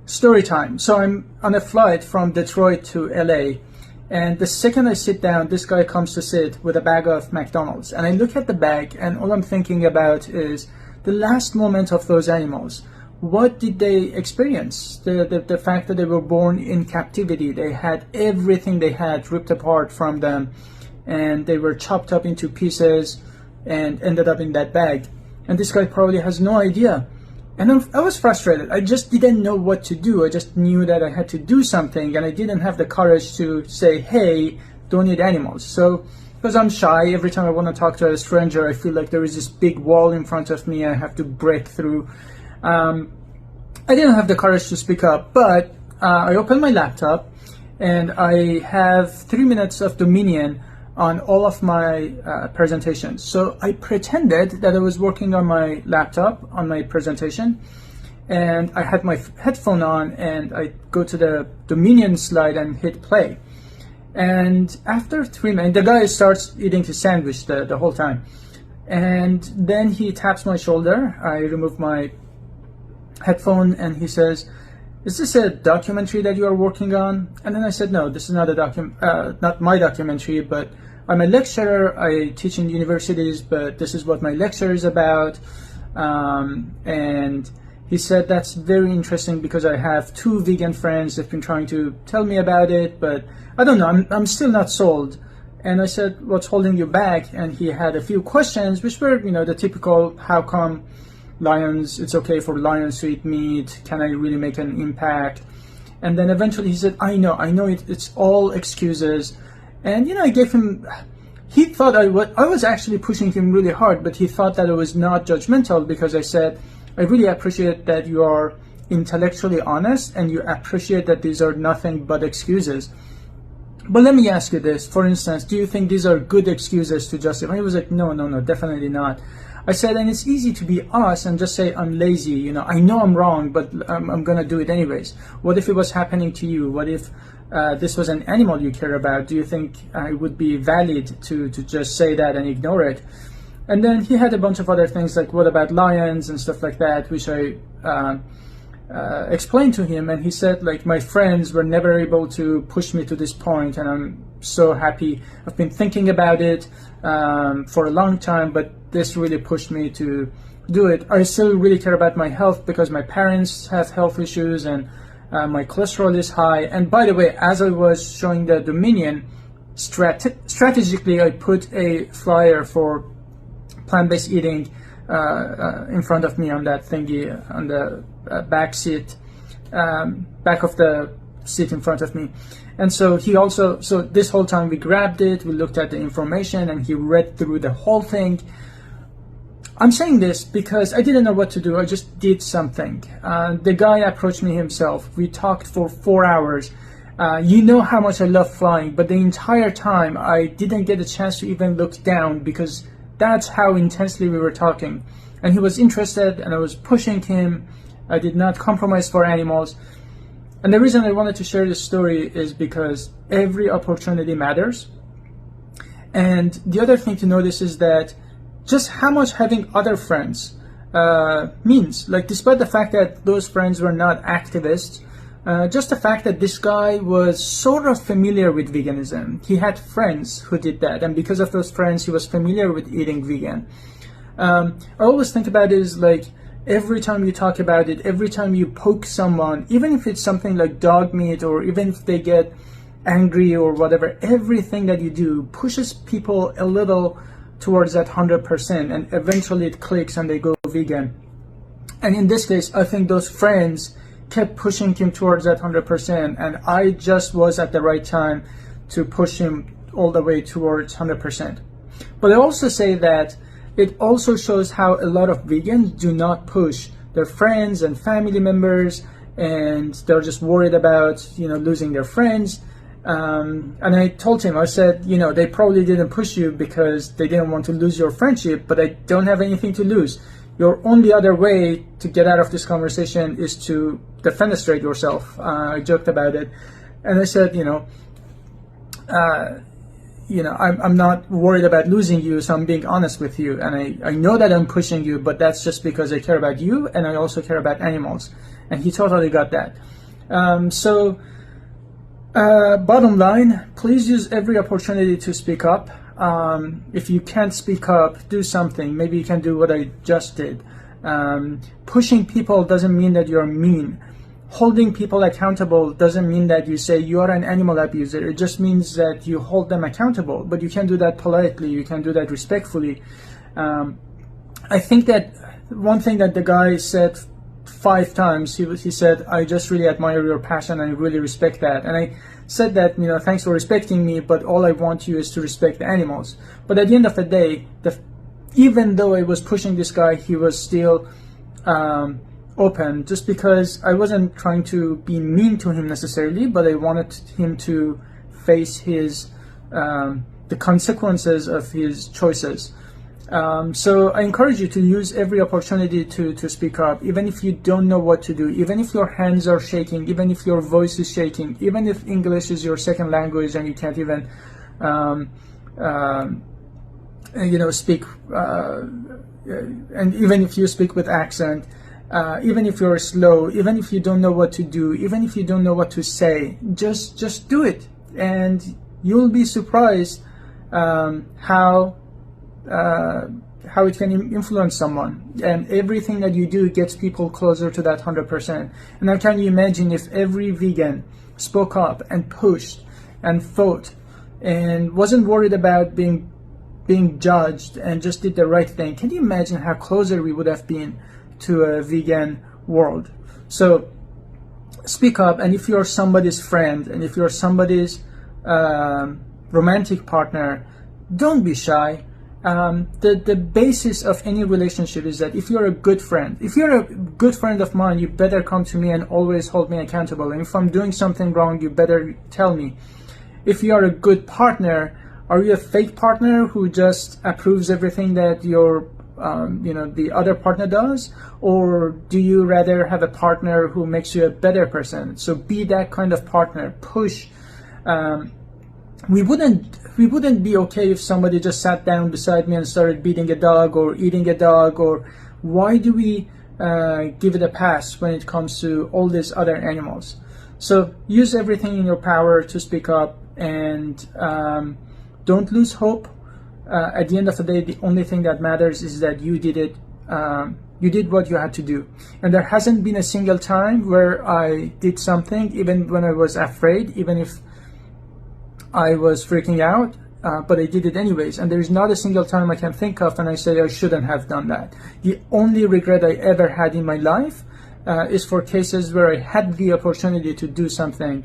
Story time. So I'm on a flight from Detroit to LA, and the second I sit down, this guy comes to sit with a bag of McDonald's. And I look at the bag, and all I'm thinking about is the last moment of those animals. What did they experience? The fact that they were born in captivity. They had everything they had ripped apart from them, and they were chopped up into pieces and ended up in that bag. And this guy probably has no idea. And I was frustrated. I just didn't know what to do. I just knew that I had to do something, and I didn't have the courage to say, hey, don't eat animals. So, because I'm shy, every time I want to talk to a stranger, I feel like there is this big wall in front of me I have to break through. I didn't have the courage to speak up, but I opened my laptop, and I have 3 minutes of dominion on all of my presentations. So I pretended that I was working on my laptop on my presentation, and I had my headphone on, and I go to the Dominion slide and hit play. And after 3 minutes, the guy starts eating his sandwich the whole time. And then he taps my shoulder. I remove my headphone, and he says, "Is this a documentary that you are working on?" And then I said, "No, this is not not my documentary, but I'm a lecturer. I teach in universities, but this is what my lecture is about." And he said, "That's very interesting because I have 2 vegan friends that've been trying to tell me about it, but I don't know, I'm still not sold." And I said, "What's holding you back?" And he had a few questions, which were, the typical, how come it's okay for lions to eat meat? Can I really make an impact? And then eventually he said, I know it's all excuses. And, I gave him, he thought I was actually pushing him really hard, but he thought that I was not judgmental because I said, I really appreciate that you are intellectually honest and you appreciate that these are nothing but excuses. But let me ask you this, for instance, do you think these are good excuses to justify? He was like, no, definitely not. I said, and it's easy to be us and just say, I'm lazy, I know I'm wrong, but I'm going to do it anyways. What if it was happening to you? What if this was an animal you care about? Do you think it would be valid to just say that and ignore it? And then he had a bunch of other things like, what about lions and stuff like that, which I explained to him. And he said, like, my friends were never able to push me to this point, and I'm so happy. I've been thinking about it for a long time, but this really pushed me to do it. I still really care about my health because my parents have health issues and my cholesterol is high. And by the way, as I was showing the Dominion, strategically I put a flyer for plant-based eating in front of me on that thingy, on the back of the seat in front of me. And so so this whole time we grabbed it, we looked at the information, and he read through the whole thing. I'm saying this because I didn't know what to do. I just did something. The guy approached me himself. We talked for 4 hours. You know how much I love flying, but the entire time I didn't get a chance to even look down because that's how intensely we were talking. And he was interested, and I was pushing him. I did not compromise for animals. And the reason I wanted to share this story is because every opportunity matters. And the other thing to notice is that just how much having other friends means. Like, despite the fact that those friends were not activists, just the fact that this guy was sort of familiar with veganism. He had friends who did that, and because of those friends, he was familiar with eating vegan. I always think about it as like, every time you talk about it, every time you poke someone, even if it's something like dog meat, or even if they get angry or whatever, everything that you do pushes people a little towards that 100%, and eventually it clicks and they go vegan. And in this case, I think those friends kept pushing him towards that 100%, and I just was at the right time to push him all the way towards 100%. But I also say that it also shows how a lot of vegans do not push their friends and family members, and they're just worried about, losing their friends. And I told him, I said, they probably didn't push you because they didn't want to lose your friendship, but I don't have anything to lose. Your only other way to get out of this conversation is to defenestrate yourself. I joked about it. And I said, I'm not worried about losing you, so I'm being honest with you. And I know that I'm pushing you, but that's just because I care about you, and I also care about animals. And he totally got that. Bottom line, please use every opportunity to speak up. If you can't speak up, do something. Maybe you can do what I just did. Pushing people doesn't mean that you're mean. Holding people accountable doesn't mean that you say you are an animal abuser. It just means that you hold them accountable. But you can do that politely. You can do that respectfully. I think that one thing that the guy said 5 times, he said, I just really admire your passion and I really respect that. And I said that, thanks for respecting me, but all I want you is to respect the animals. But at the end of the day, even though I was pushing this guy, he was still open, just because I wasn't trying to be mean to him necessarily, but I wanted him to face his the consequences of his choices. So I encourage you to use every opportunity to speak up, even if you don't know what to do, even if your hands are shaking, even if your voice is shaking, even if English is your second language and you can't even speak, and even if you speak with accent, even if you're slow, even if you don't know what to do, even if you don't know what to say, just do it, and you'll be surprised how it can influence someone. And everything that you do gets people closer to that 100%. And now can you imagine if every vegan spoke up and pushed and fought and wasn't worried about being judged and just did the right thing? Can you imagine how closer we would have been to a vegan world? So speak up, and if you're somebody's friend and if you're somebody's romantic partner, don't be shy. The basis of any relationship is that if you're a good friend of mine, you better come to me and always hold me accountable. And if I'm doing something wrong, you better tell me. If you are a good partner, are you a fake partner who just approves everything that your the other partner does? Or do you rather have a partner who makes you a better person? So be that kind of partner. Push. We wouldn't be okay if somebody just sat down beside me and started beating a dog or eating a dog. Or why do we give it a pass when it comes to all these other animals? So use everything in your power to speak up, and don't lose hope. At the end of the day, the only thing that matters is that you did it. You did what you had to do. And there hasn't been a single time where I did something, even when I was afraid, even if I was freaking out, but I did it anyways. And there is not a single time I can think of and I say I shouldn't have done that. The only regret I ever had in my life is for cases where I had the opportunity to do something